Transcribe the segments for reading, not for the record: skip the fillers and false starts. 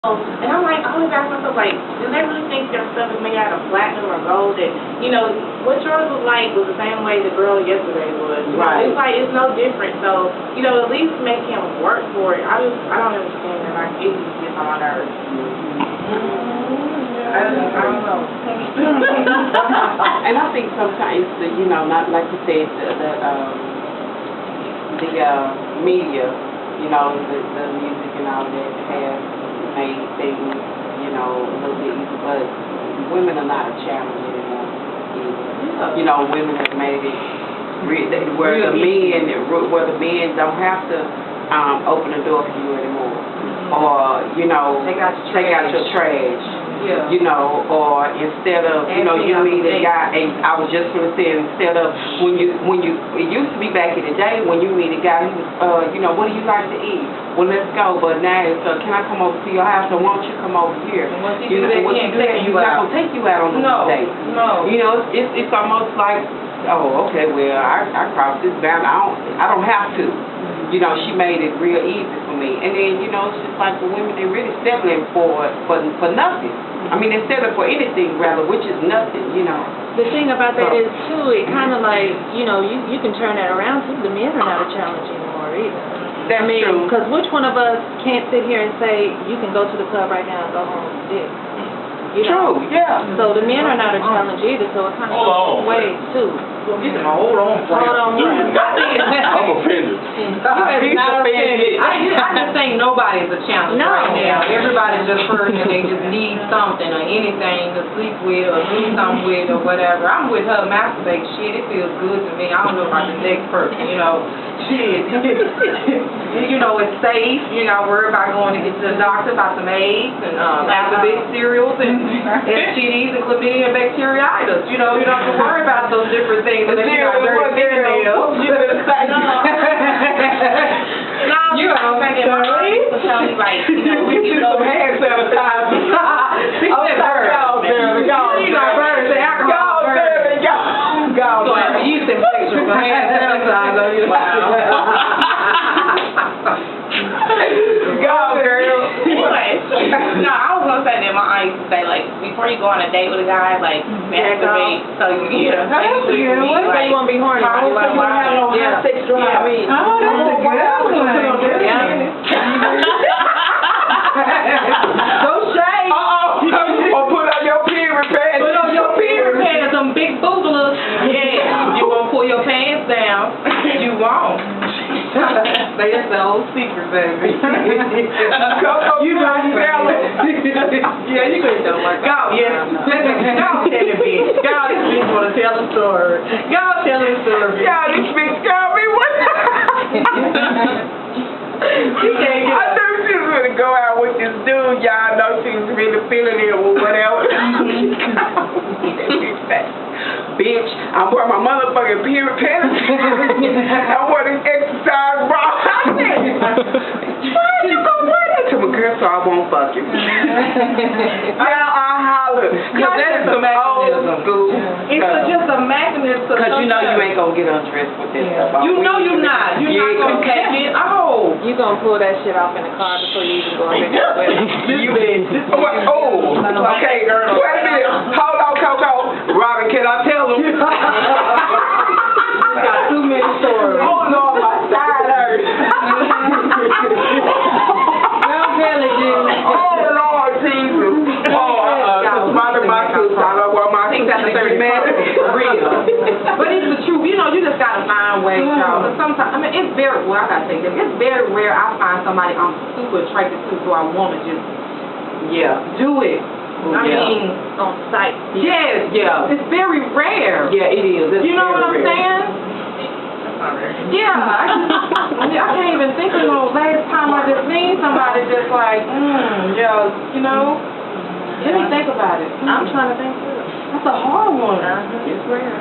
And I'm like, I always ask myself, like, do they really think their stuff is made out of platinum or gold? And, you know, what yours was like was the same way the girl yesterday was. Right. It's like, it's no different. So, you know, at least make him work for it. I don't understand that. Like, it just gets on my nerves. I don't know. And I think sometimes, you know, not like you said, the media, you know, the music and all that has made things, you know, a little bit easy, but women are not a challenge anymore. Yeah. You know, women have made it where the men don't have to open the door for you anymore, or you know, take out your trash. Yeah. You know, or instead of, you know, you meet a guy, and I was just going to say, instead of when you, it used to be back in the day when you meet a guy, he was, you know, what do you like to eat? Well, let's go. But now it's, can I come over to your house? Or won't you come over here? And once you do that, he's not going to take you out on the date. No. You know, it's almost like, oh, okay, well, I crossed this bound. I don't have to. You know, she made it real easy for me. And then, you know, it's just like the women, they really settling for nothing. I mean, they settle for anything, rather, which is nothing, you know. The thing about that is, too, it kind of like, you know, you can turn that around, too. The men are not a challenge anymore, either. That's true. Because which one of us can't sit here and say, you can go to the club right now and go home with dick? You know? True, yeah. So the men are not a challenge either, so it kind of goes ways, too. Hold on. Dude, I'm offended. He's not offended. I just think nobody's a challenge right now. Everybody's just hurting and they just need something or anything to sleep with or do something with or whatever. I'm with her masturbate. Shit, it feels good to me. I don't know about the next person, you know. Shit. You know, it's safe. You're not worried about going to get to the doctor about some AIDS and activate cereals and STDs and chlamydia and bacteriitis. You know, you don't have to worry about those different things. And you got dirty fingernails. No, you know, tell me like, you know, we can go hand sanitizer. She said birds. You know, birds say alcohol. Go. So have a yeast infection for hand sanitizer. Go, girl. No, I was gonna say that my aunt used to say, like, before you go on a date with a guy, like, masturbate, so you get what if you want to be horny? Oh, that's a good one. Don't shade. Or put on your period pants. Put on your period pants, some big boogalers. Yeah, you won't pull your pants down. You won't. That's the whole secret, baby. You know you tell it. Yeah, you can tell my God. Yeah. Go tell it, bitch. God, this bitch want to tell a story. Go tell the story. God, this bitch got me. What? I knew she was going to go out with this dude. Y'all know she was really feeling it or whatever. Bitch, I'm wearing my motherfucking period pants. I'm wearing exercise bra. Why you gonna wear that to my girl so I won't fuck you? Now I holler. Cause that's some old school. It's just a mechanism. Cause you know you ain't gonna get undressed with this stuff. You know you're not. You're not gonna take it. Oh. You gonna pull that shit off in the car before you even go in there. Okay, girl. Wait a minute. Hold on, Coco. Robin, can I tell them? You got too many stories. Oh no, my side hurts. Don't tell it, Jim. Oh Lord Jesus. My tooth. I don't want my teeth at the 30 minutes. Real. But it's the truth. You know, you just gotta find ways, y'all. But sometimes, I mean, it's very, well, I gotta say this. It's very rare I find somebody I'm super attracted to, so I want to just, do it. I mean, on sight. Yes, it's very rare. Yeah, it is. It's you know what I'm rare. saying? Yeah, I can't even think of the last time I just seen somebody just like, you know. Let me think about it. I'm trying to think too. That's a hard one. It's rare.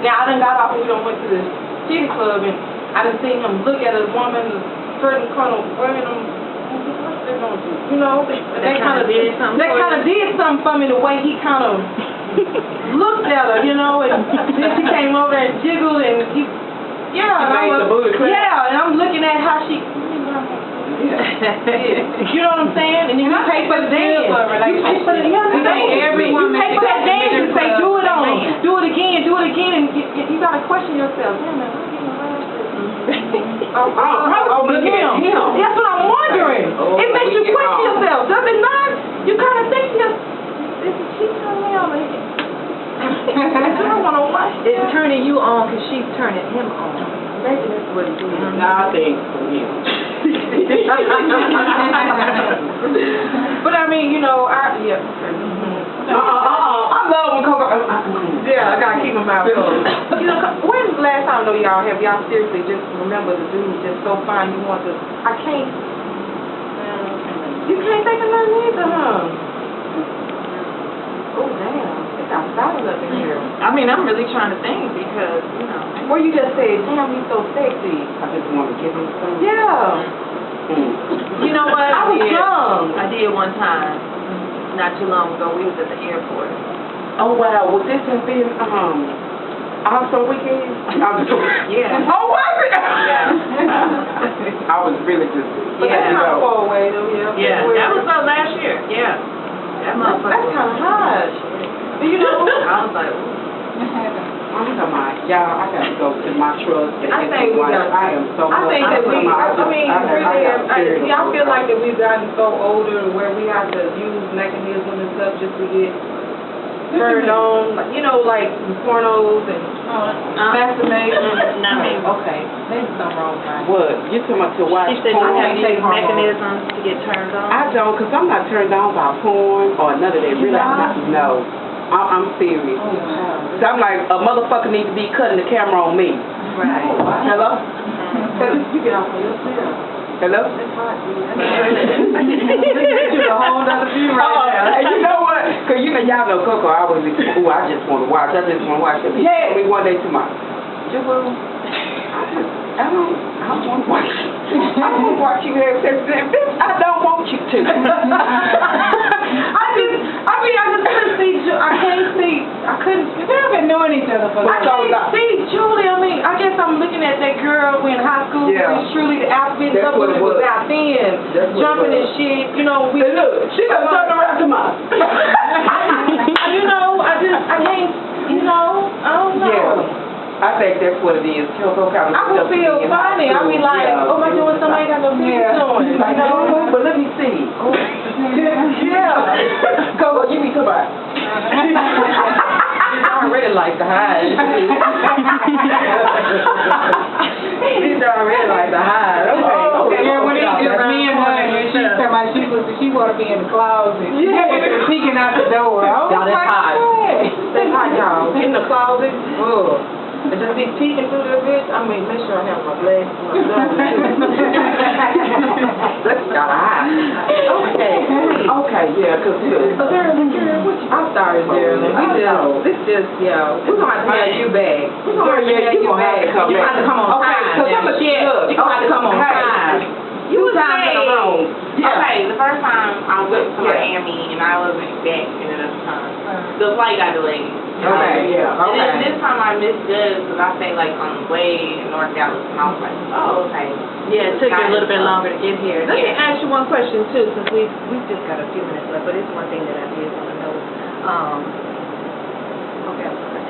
Now, I done got off and we done went to the city club and I done seen him look at a woman, certain kind of wearing them. What's they gonna do? You know, they kind of did something for me the way he kind of looked at her, you know, and then she came over and jiggled and he, and I'm looking at how she, You know what I'm saying? And then you pay for the dance. You pay for the dance. You pay for that dance and say, do it on. Do it again. Do it again. And you got to question yourself. Damn, man, I'm getting look at him. That's what I'm wondering. It makes you question yourself. Does it not? You kind of think to yourself, this is she turning me on. I want to watch this. It's turning you on because she's turning him on. Maybe that's what it is. No, I think for him. But I mean, you know, I love when Coco. Yeah, I gotta keep my mouth closed. You know, when's the last time y'all seriously just remember the dude just so fine you want to? I can't. You can't think of nothing either, huh? Oh damn, it got silent up in here. I mean, I'm really trying to think because Or you just said, damn, he's so sexy. I just want to give him some. Yeah. You know what? I was young. I did one time, not too long ago. We was at the airport. Oh wow, was this has been also weekend? Yeah. Oh, was it? Yeah. I was really just. But that's kind of far away, though. Yeah, that was last year. Yeah. That motherfucker. That's kind of hot. You know? I was like, I'm talking about, y'all, I gotta go to my trust. I think we got. I am so. I think that we. I feel like that we've gotten so older where we have to use mechanisms and stuff just to get turned on. You know, like pornos and masturbation. Not me. Okay, maybe something wrong with that. What? You talking about to watch She said porn? you have to use mechanisms to get turned on. I don't, because I'm not turned on by porn or none of that. Really, I'm not. No. I'm serious. Oh, wow. So I'm like, a motherfucker needs to be cutting the camera on me. Right. Hello? You get off of your chair. Hello? It's hot, dude. It's a whole other view right now. And you know what? Because y'all know Coco, I was, ooh, I just want to watch. I just want to watch it. Yeah. Me one day tomorrow. I don't want to watch you. I don't want to watch you have sex with that bitch. I don't want you to. I couldn't see, they've been knowing each other for I can't see Julie. I mean, I guess I'm looking at that girl in high school. Yeah. Where truly the outfit That's stuff what it was. out then. Jumping and shit. You know, Hey, look, she done turned around to mine. You know, I can't, you know, I don't know. Yeah. I think that's what it is. Coco kind of I would feel funny. I'd be like, oh, am I doing something I ain't got no business doing? Like, no, but let me see. Yeah. Coco, you be come on. I already like to hide. These already like to hide. Okay. Yeah, when it's me and her, and she said my she want to be in the closet. Yeah, peeking out the door. Oh, y'all, that's hot. That's hot, y'all. In the closet. Ugh. And just be peeking through the bitch. I mean, make sure I have my legs. That's kind of hot. Okay, yeah, because I'm sorry, Zeralyn. We're going to have you back. We're going to have you back. You have to come on time. You're going to have to come on time. You was saying, okay, the first time I went to Miami and I wasn't back in another time. The flight got delayed. Okay, yeah, And then this time I misjudged because I stayed like on the way in North Dallas and I was like, oh, okay. Yeah, it took you a little bit longer to get here. Let me ask you one question too, since we've just got a few minutes left, but it's one thing that I did want to know. Okay, I'm sorry.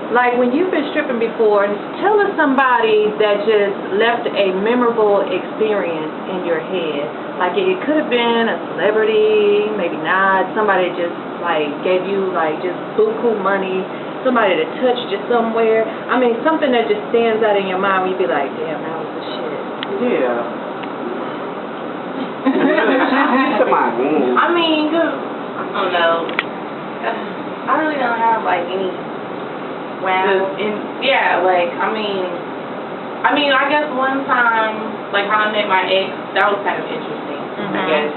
Like when you've been stripping before, tell us somebody that just left a memorable experience in your head. Like it could have been a celebrity, maybe not, somebody just like gave you like just buku money, somebody that touched you somewhere. I mean something that just stands out in your mind where you be like, damn, that was the shit. Yeah. I mean, I don't know. I really don't have like any. Wow. Like, I mean, I guess one time, like how I met my ex, that was kind of interesting. I guess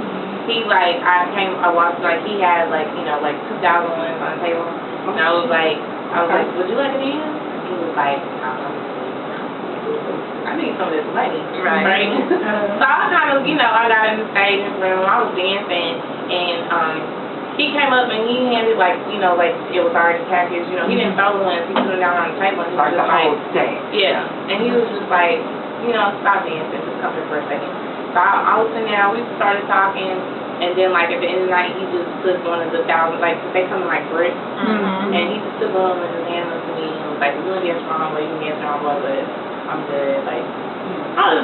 he I watched like he had like like $2,000 on the table, and I was like, would you like it in? And he was like, I need some of this money, right? So I kind of, I got in the stage and I was dancing, and he came up and he handed like it was already packaged. He didn't throw the ones. He put it down on the table and he was just like, yeah. And he was just like, stop dancing, just come here for a second. So I was sitting there, we started talking, and then like at the end of the night, he just took one of the $1,000, like they come in like bricks, and he just took one in his hand with me and was like, "You wanna get strong, but you can get strong, but I'm good." Like,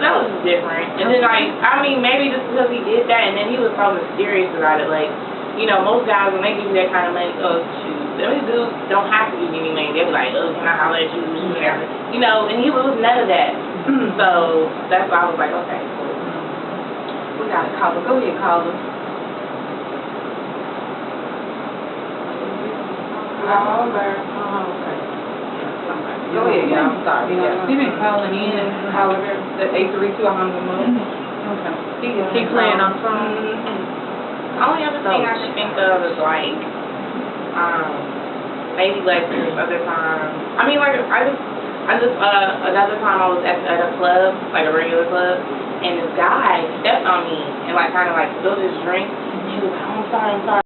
that was different. And then like, I mean, maybe just because he did that, and then he was so mysterious about it. Like, you know, most guys when they give you that kind of money, oh shoot, these dudes don't have to give you any money. They'll be like, "Oh, can I holler at you?" You know, and he was none of that. So that's why I was like, okay, cool. We got a caller. Go ahead, caller. Go ahead, y'all. I'm sorry. He's been calling in and calling her. That's 832. I hung him up. Okay. He playing on the phone. Only other thing I can think of is like, maybe like this other time. I mean, like I just another time I was at a club, like a regular club, and this guy stepped on me and like kind of like spilled his drink. And he was like, "Oh, I'm sorry."